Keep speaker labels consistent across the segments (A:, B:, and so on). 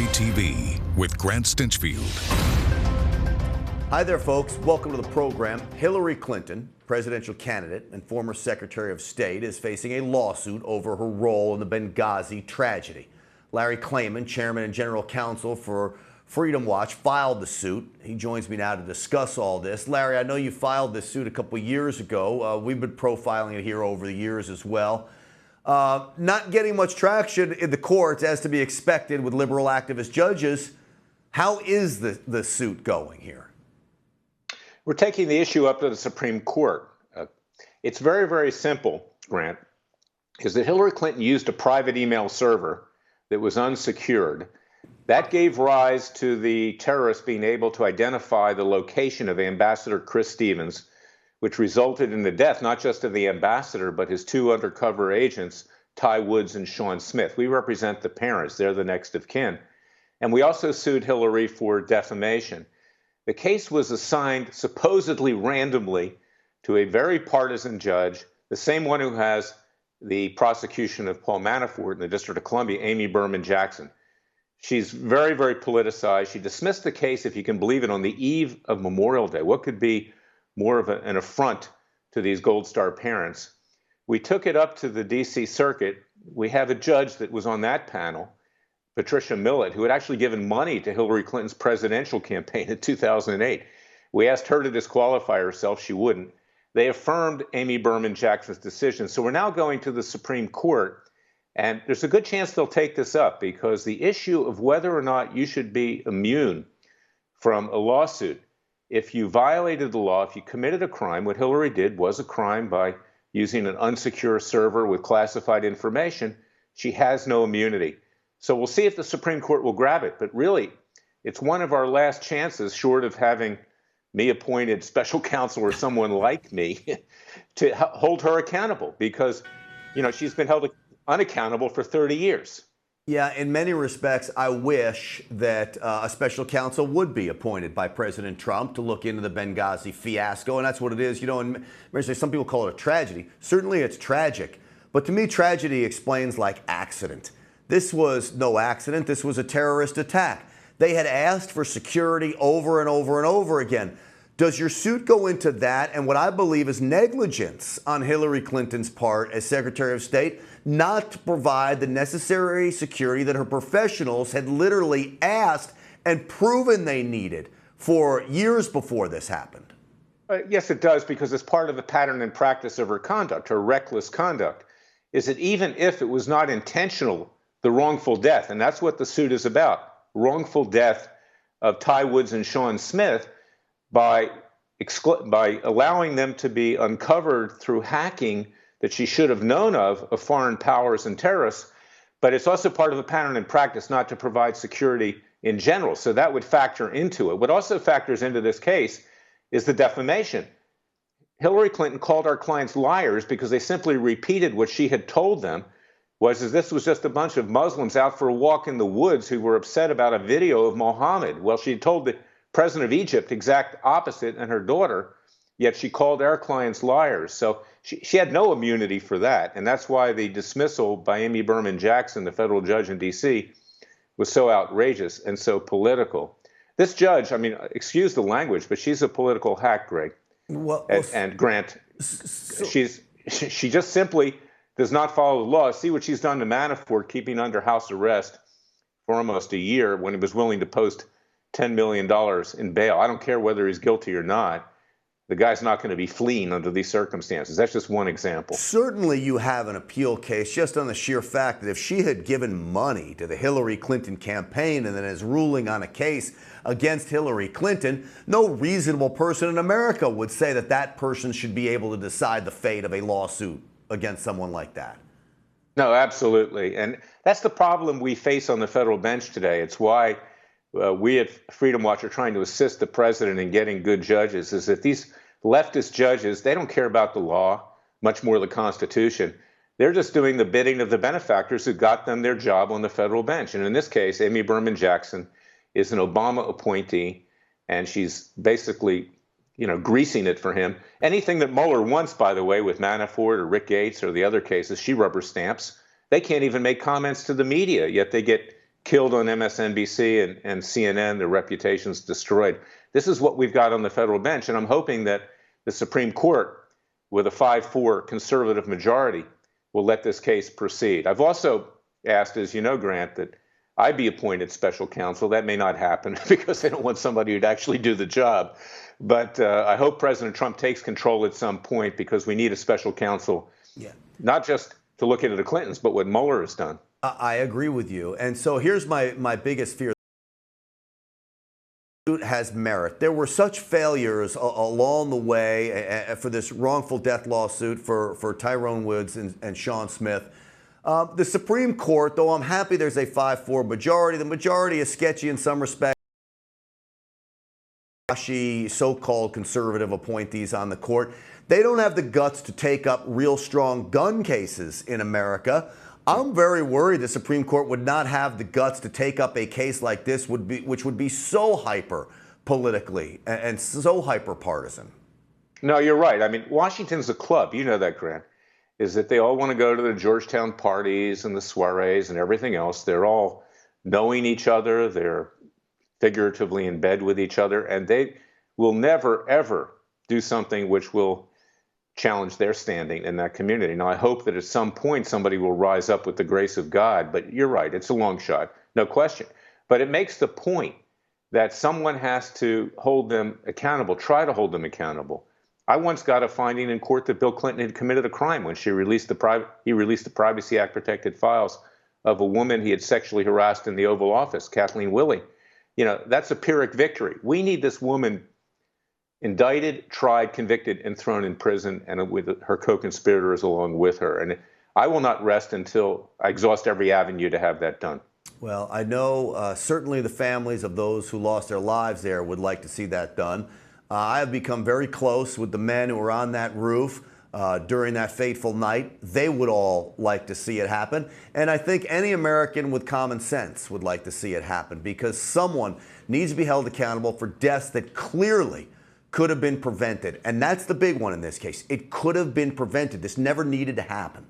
A: TV with Grant Stinchfield.
B: Hi there, folks. Welcome to the program. Hillary Clinton, presidential candidate and former Secretary of State, is facing a lawsuit over her role in the Benghazi tragedy. Larry Klayman, chairman and general counsel for Freedom Watch, filed the suit. He joins me now to discuss all this. Larry, I know you filed this suit a couple years ago. We've been profiling it here over the years as well. Not getting much traction in the courts, as to be expected with liberal activist judges. How is the suit going here?
C: We're taking the issue up to the Supreme Court. It's very, very simple, Grant, is that Hillary Clinton used a private email server that was unsecured. That gave rise to the terrorists being able to identify the location of Ambassador Chris Stevens, which resulted in the death not just of the ambassador, but his two undercover agents, Ty Woods and Sean Smith. We represent the parents. They're the next of kin. And we also sued Hillary for defamation. The case was assigned supposedly randomly to a very partisan judge, the same one who has the prosecution of Paul Manafort in the District of Columbia, Amy Berman Jackson. She's very, very politicized. She dismissed the case, if you can believe it, on the eve of Memorial Day. What could be more of an affront to these Gold Star parents? We took it up to the D.C. Circuit. We have a judge that was on that panel, Patricia Millett, who had actually given money to Hillary Clinton's presidential campaign in 2008. We asked her to disqualify herself. She wouldn't. They affirmed Amy Berman Jackson's decision. So we're now going to the Supreme Court, and there's a good chance they'll take this up, because the issue of whether or not you should be immune from a lawsuit if you violated the law, if you committed a crime. What Hillary did was a crime by using an unsecure server with classified information. She has no immunity. So we'll see if the Supreme Court will grab it. But really, it's one of our last chances, short of having me appointed special counsel or someone like me, to hold her accountable, because, you know, she's been held unaccountable for 30 years.
B: Yeah, in many respects, I wish that a special counsel would be appointed by President Trump to look into the Benghazi fiasco, and that's what it is. You know, and some people call it a tragedy. Certainly it's tragic, but to me, tragedy explains like accident. This was no accident. This was a terrorist attack. They had asked for security over and over and over again. Does your suit go into that and what I believe is negligence on Hillary Clinton's part as Secretary of State not to provide the necessary security that her professionals had literally asked and proven they needed for years before this happened?
C: Yes, it does, because it's part of the pattern and practice of her conduct, her reckless conduct, is that even if it was not intentional, the wrongful death, and that's what the suit is about, wrongful death of Ty Woods and Sean Smith, by allowing them to be uncovered through hacking that she should have known of foreign powers and terrorists. But it's also part of the pattern and practice not to provide security in general. So that would factor into it. What also factors into this case is the defamation. Hillary Clinton called our clients liars because they simply repeated what she had told them, was this was just a bunch of Muslims out for a walk in the woods who were upset about a video of Mohammed. Well, she told the president of Egypt exact opposite, and her daughter, yet she called our clients liars. So she had no immunity for that. And that's why the dismissal by Amy Berman Jackson, the federal judge in D.C., was so outrageous and so political. This judge, I mean, excuse the language, but she's a political hack, Greg. And Grant, she just simply does not follow the law. See what she's done to Manafort, keeping under house arrest for almost a year when he was willing to post $10 million in bail. I don't care whether he's guilty or not. The guy's not going to be fleeing under these circumstances. That's just one example.
B: Certainly you have an appeal case just on the sheer fact that if she had given money to the Hillary Clinton campaign and then is ruling on a case against Hillary Clinton, no reasonable person in America would say that that person should be able to decide the fate of a lawsuit against someone like that.
C: No, absolutely. And that's the problem we face on the federal bench today. It's why we at Freedom Watch are trying to assist the president in getting good judges, is that these leftist judges, they don't care about the law, much more the Constitution. They're just doing the bidding of the benefactors who got them their job on the federal bench. And in this case, Amy Berman Jackson is an Obama appointee, and she's basically, greasing it for him. Anything that Mueller wants, by the way, with Manafort or Rick Gates or the other cases, she rubber stamps. They can't even make comments to the media, yet they get killed on MSNBC and CNN, their reputations destroyed. This is what we've got on the federal bench, and I'm hoping that the Supreme Court, with a 5-4 conservative majority, will let this case proceed. I've also asked, as you know, Grant, that I be appointed special counsel. That may not happen because they don't want somebody who'd actually do the job. But I hope President Trump takes control at some point, because we need a special counsel, not just to look into the Clintons, but what Mueller has done.
B: I agree with you. And so here's my biggest fear. Has merit. There were such failures along the way for this wrongful death lawsuit for Tyrone Woods and Sean Smith. The Supreme Court, though I'm happy there's a 5-4 majority, the majority is sketchy in some respects. So-called conservative appointees on the court, they don't have the guts to take up real strong gun cases in America. I'm very worried the Supreme Court would not have the guts to take up a case like this, which would be so hyper politically and so hyper partisan.
C: No, you're right. I mean, Washington's a club. You know that, Grant, is that they all want to go to the Georgetown parties and the soirees and everything else. They're all knowing each other. They're figuratively in bed with each other, and they will never, ever do something which will challenge their standing in that community. Now, I hope that at some point somebody will rise up with the grace of God, but you're right, it's a long shot, no question. But it makes the point that someone has to hold them accountable, try to hold them accountable. I once got a finding in court that Bill Clinton had committed a crime when he released the Privacy Act protected files of a woman he had sexually harassed in the Oval Office, Kathleen Willey. You know, that's a Pyrrhic victory. We need this woman indicted, tried, convicted, and thrown in prison, and with her co-conspirators along with her. And I will not rest until I exhaust every avenue to have that done.
B: Well, I know certainly the families of those who lost their lives there would like to see that done. I have become very close with the men who were on that roof during that fateful night. They would all like to see it happen. And I think any American with common sense would like to see it happen, because someone needs to be held accountable for deaths that clearly could have been prevented. And that's the big one in this case. It could have been prevented. This never needed to happen.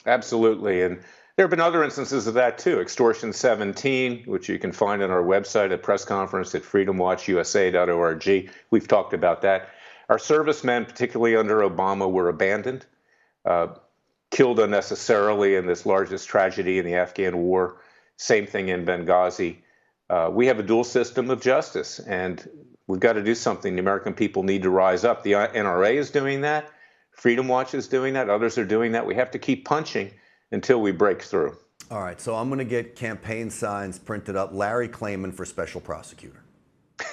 B: Absolutely.
C: And there have been other instances of that, too. Extortion 17, which you can find on our website at press conference at freedomwatchusa.org. We've talked about that. Our servicemen, particularly under Obama, were abandoned, killed unnecessarily in this largest tragedy in the Afghan war. Same thing in Benghazi. We have a dual system of justice, and we've got to do something. The American people need to rise up. The NRA is doing that. Freedom Watch is doing that. Others are doing that. We have to keep punching until we break through.
B: All right, so I'm going to get campaign signs printed up. Larry Klayman for special prosecutor.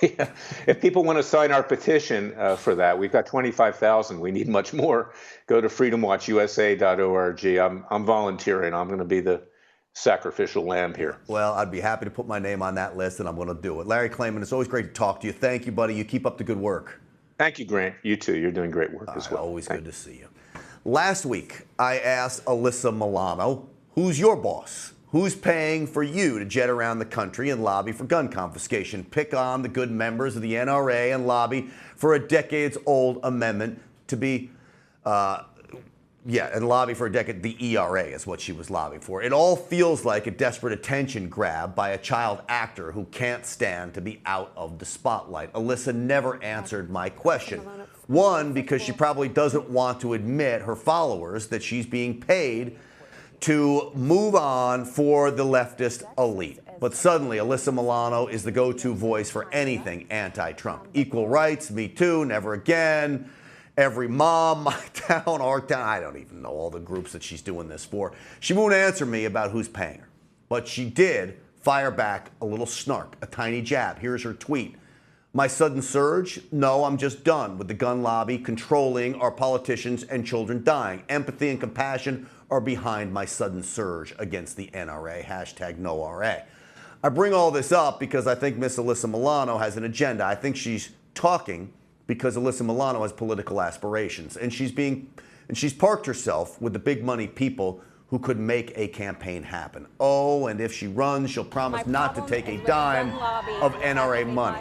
C: Yeah. If people want to sign our petition for that, we've got 25,000. We need much more. Go to freedomwatchusa.org. I'm volunteering. I'm going to be the sacrificial lamb here.
B: Well, I'd be happy to put my name on that list, and I'm going to do it. Larry Klayman, it's always great to talk to you. Thank you, buddy. You keep up the good work.
C: Thank you, Grant. You too. You're doing great work as well.
B: Always good to see you. Last week, I asked Alyssa Milano, who's your boss? Who's paying for you to jet around the country and lobby for gun confiscation? Pick on the good members of the NRA and lobby for a decades-old amendment to be, and lobby for a decade. The ERA is what she was lobbying for. It all feels like a desperate attention grab by a child actor who can't stand to be out of the spotlight. Alyssa never answered my question. One, because she probably doesn't want to admit her followers that she's being paid to move on for the leftist elite. But suddenly, Alyssa Milano is the go-to voice for anything anti-Trump. Equal rights, Me Too, Never Again, Every Mom, My Town, Our Town. I don't even know all the groups that she's doing this for. She won't answer me about who's paying her. But she did fire back a little snark, a tiny jab. Here's her tweet. My sudden surge? No, I'm just done with the gun lobby controlling our politicians and children dying. Empathy and compassion are behind my sudden surge against the NRA. Hashtag NoRA. I bring all this up because I think Miss Alyssa Milano has an agenda. I think she's talking because Alyssa Milano has political aspirations, and she's parked herself with the big money people who could make a campaign happen. Oh, and if she runs, she'll promise not to take a dime of NRA money.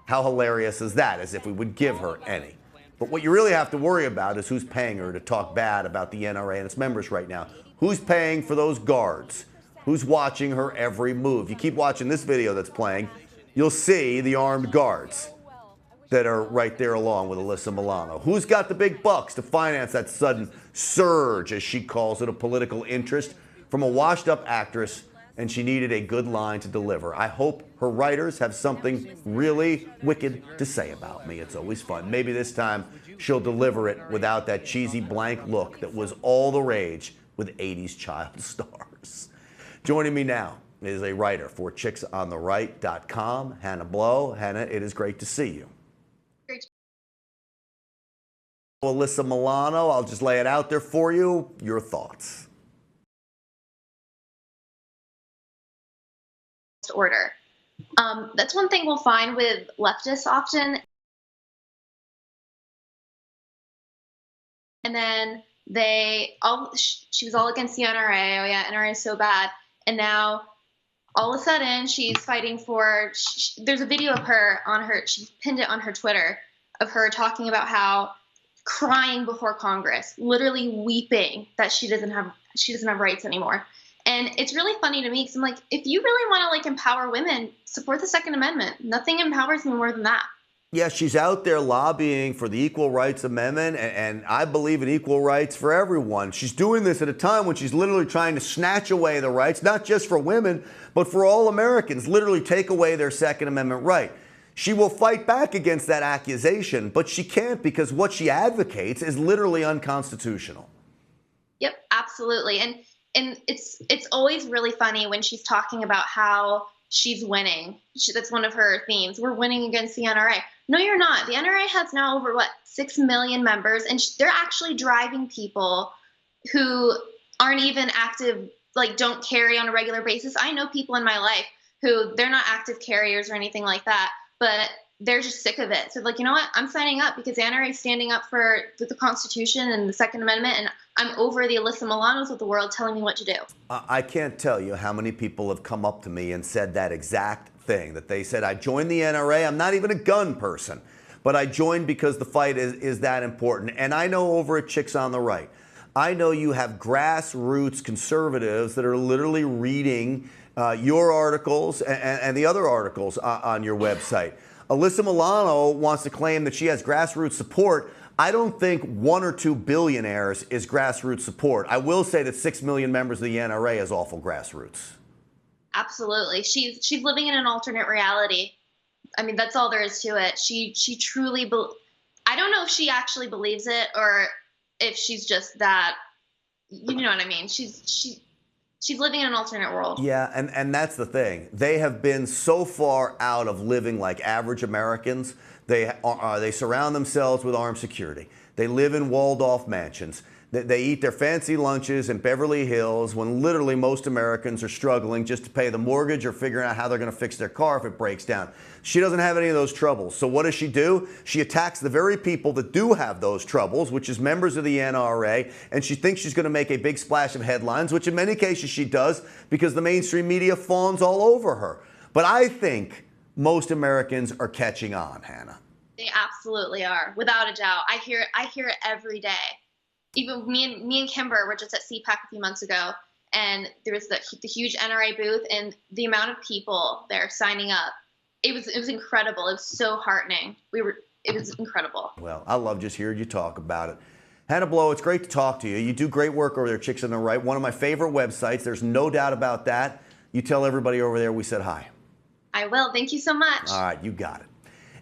B: How hilarious is that? As if we would give her any. But what you really have to worry about is who's paying her to talk bad about the NRA and its members right now. Who's paying for those guards who's watching her every move. You keep watching this video that's playing, you'll see the armed guards that are right there along with Alyssa Milano. Who's got the big bucks to finance that sudden surge, as she calls it, of political interest from a washed-up actress, and she needed a good line to deliver. I hope her writers have something really wicked to say about me. It's always fun. Maybe this time she'll deliver it without that cheesy blank look that was all the rage with 80s child stars. Joining me now is a writer for chicksontheright.com, Hannah Blow. Hannah, it is great to see you.
D: Great.
B: Alyssa Milano, I'll just lay it out there for you. Your thoughts?
D: Order. That's one thing we'll find with leftists often. And then she was all against the NRA. Oh yeah, NRA is so bad. And now all of a sudden she's fighting for, there's a video of her she pinned it on her Twitter, of her talking about how crying before Congress, literally weeping that she doesn't have rights anymore. And it's really funny to me because I'm like, if you really want to like empower women, support the Second Amendment. Nothing empowers me more than that.
B: Yeah, she's out there lobbying for the Equal Rights Amendment, and I believe in equal rights for everyone. She's doing this at a time when she's literally trying to snatch away the rights, not just for women, but for all Americans, literally take away their Second Amendment right. She will fight back against that accusation, but she can't because what she advocates is literally unconstitutional.
D: Yep, absolutely. And it's always really funny when she's talking about how she's winning. That's one of her themes. We're winning against the NRA. No, you're not. The NRA has now over, 6 million members, and they're actually driving people who aren't even active, like don't carry on a regular basis. I know people in my life who they're not active carriers or anything like that, but they're just sick of it. So like, you know what? I'm signing up because the NRA is standing up for the Constitution and the Second Amendment, and I'm over the Alyssa Milanos of the world telling me what to do. I
B: can't tell you how many people have come up to me and said that exact thing, that they said, I joined the NRA. I'm not even a gun person, but I joined because the fight is that important. And I know over at Chicks on the Right, I know you have grassroots conservatives that are literally reading your articles and the other articles on your website. Alyssa Milano wants to claim that she has grassroots support. I don't think 1 or 2 billionaires is grassroots support. I will say that 6 million members of the NRA is awful grassroots.
D: Absolutely. She's living in an alternate reality. I mean, that's all there is to it. She truly, I don't know if she actually believes it or if she's just that, you know what I mean? She's living in an alternate world. Yeah, and that's the thing. They have been so far out of living like average Americans. They surround themselves with armed security. They live in walled-off mansions. They eat their fancy lunches in Beverly Hills when literally most Americans are struggling just to pay the mortgage or figuring out how they're going to fix their car if it breaks down. She doesn't have any of those troubles. So what does she do? She attacks the very people that do have those troubles, which is members of the NRA, and she thinks she's going to make a big splash of headlines, which in many cases she does because the mainstream media fawns all over her. But I think most Americans are catching on, Hannah. They absolutely are, without a doubt. I hear it every day. Even me and Kimber were just at CPAC a few months ago, and there was the huge NRA booth, and the amount of people there signing up, it was incredible. It was so heartening. It was incredible. Well, I love just hearing you talk about it. Hannah Blow, it's great to talk to you. You do great work over there, Chicks on the Right. One of my favorite websites. There's no doubt about that. You tell everybody over there we said hi. I will. Thank you so much. All right, you got it.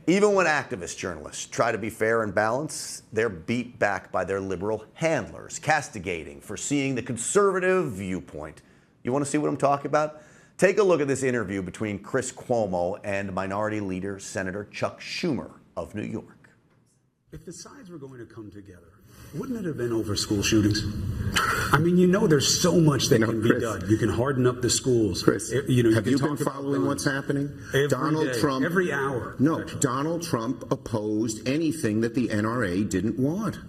D: Even when activist journalists try to be fair and balanced, they're beat back by their liberal handlers, castigating for seeing the conservative viewpoint. You want to see what I'm talking about? Take a look at this interview between Chris Cuomo and Minority Leader Senator Chuck Schumer of New York.
E: If the sides were going to come together, wouldn't it have been over school shootings? I mean, there's so much that can be done. You can harden up the schools.
F: Chris, have you been following what's happening?
E: Donald Trump, every hour.
F: No, actually. Donald Trump opposed anything that the NRA didn't want.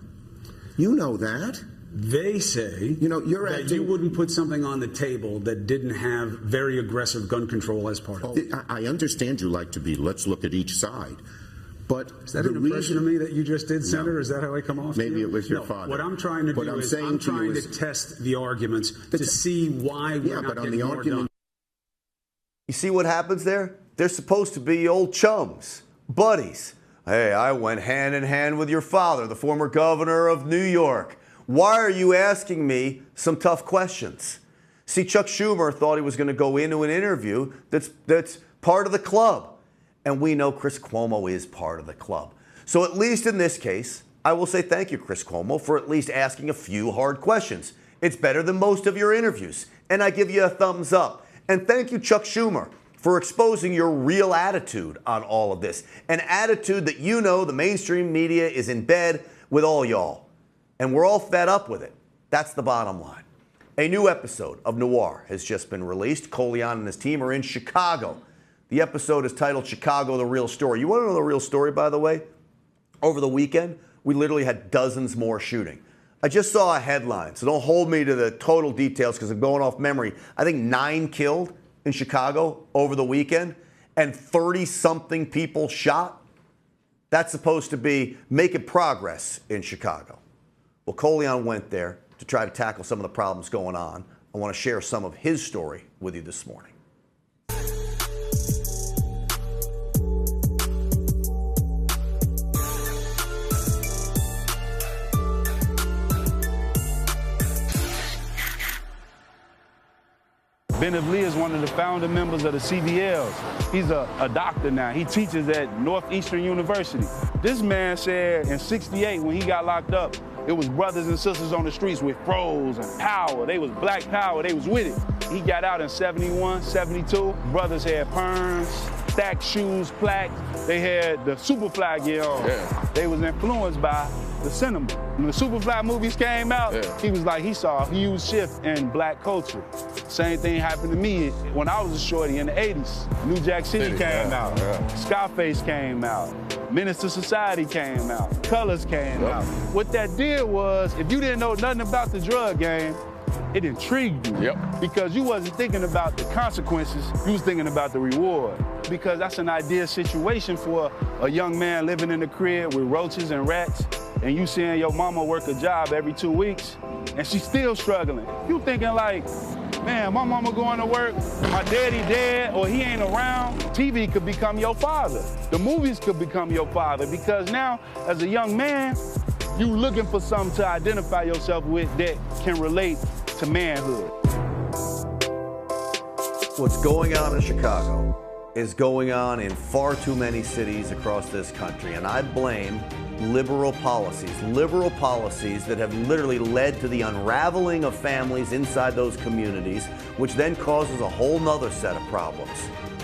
F: You know that.
E: They say that you wouldn't put something on the table that didn't have very aggressive gun control as part of it.
F: I understand you like to be, let's look at each side. But
E: is that an impression of me that you just did, Senator?
F: No.
E: Is that how I come off?
F: Maybe
E: to you?
F: it was your
E: no,
F: father.
E: What I'm trying to do is I'm trying to test the arguments to see why we're not getting more done.
B: You see what happens there? They're supposed to be old chums, buddies. Hey, I went hand in hand with your father, the former governor of New York. Why are you asking me some tough questions? See, Chuck Schumer thought he was going to go into an interview that's part of the club. And we know Chris Cuomo is part of the club. So at least in this case, I will say thank you, Chris Cuomo, for at least asking a few hard questions. It's better than most of your interviews. And I give you a thumbs up. And thank you, Chuck Schumer, for exposing your real attitude on all of this. An attitude that you know the mainstream media is in bed with all y'all. And we're all fed up with it. That's the bottom line. A new episode of Noir has just been released. Klayman and his team are in Chicago. The episode is titled Chicago, the Real Story. You want to know the real story, by the way? Over the weekend, we literally had dozens more shooting. I just saw a headline, so don't hold me to the total details because I'm going off memory. I think 9 killed in Chicago over the weekend and 30-something people shot. That's supposed to be making progress in Chicago. Well, Klayman went there to try to tackle some of the problems going on. I want to share some of his story with you this morning.
G: Bennett Lee is one of the founding members of the CVLs. He's a doctor now. He teaches at Northeastern University. This man said in '68 when he got locked up, it was brothers and sisters on the streets with froze and power. They was black power. They was with it. He got out in 71, 72. Brothers had perms, stacked shoes, plaques. They had the Superfly gear on. Yeah. They was influenced by the cinema. When the Superfly movies came out, he was like, he saw a huge shift in black culture. Same thing happened to me when I was a shorty in the 80s. New Jack City came out. Scarface came out. Menace to Society came out. Colors came out. What that did was, if you didn't know nothing about the drug game, it intrigued you. Because you wasn't thinking about the consequences, you was thinking about the reward. Because that's an ideal situation for a young man living in the crib with roaches and rats, and you seeing your mama work a job every 2 weeks, and she's still struggling. You thinking like, man, my mama going to work, my daddy dead, or he ain't around. TV could become your father. The movies could become your father, because now, as a young man, you looking for something to identify yourself with that can relate to manhood.
B: What's going on in Chicago is going on in far too many cities across this country, and I blame liberal policies that have literally led to the unraveling of families inside those communities, which then causes a whole nother set of problems.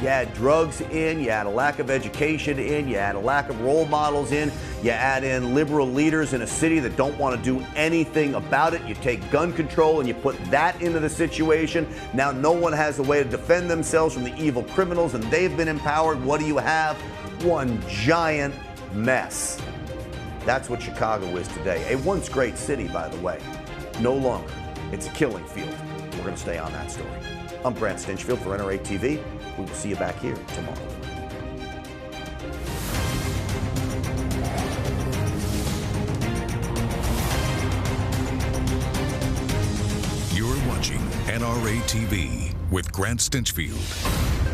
B: You add drugs in, you add a lack of education in, you add a lack of role models in, you add in liberal leaders in a city that don't want to do anything about it. You take gun control and you put that into the situation. Now no one has a way to defend themselves from the evil criminals, and they've been empowered. What do you have? One giant mess. That's what Chicago is today. A once great city, by the way. No longer. It's a killing field. We're going to stay on that story. I'm Grant Stinchfield for NRA TV. We will see you back here tomorrow.
A: You're watching NRA TV with Grant Stinchfield.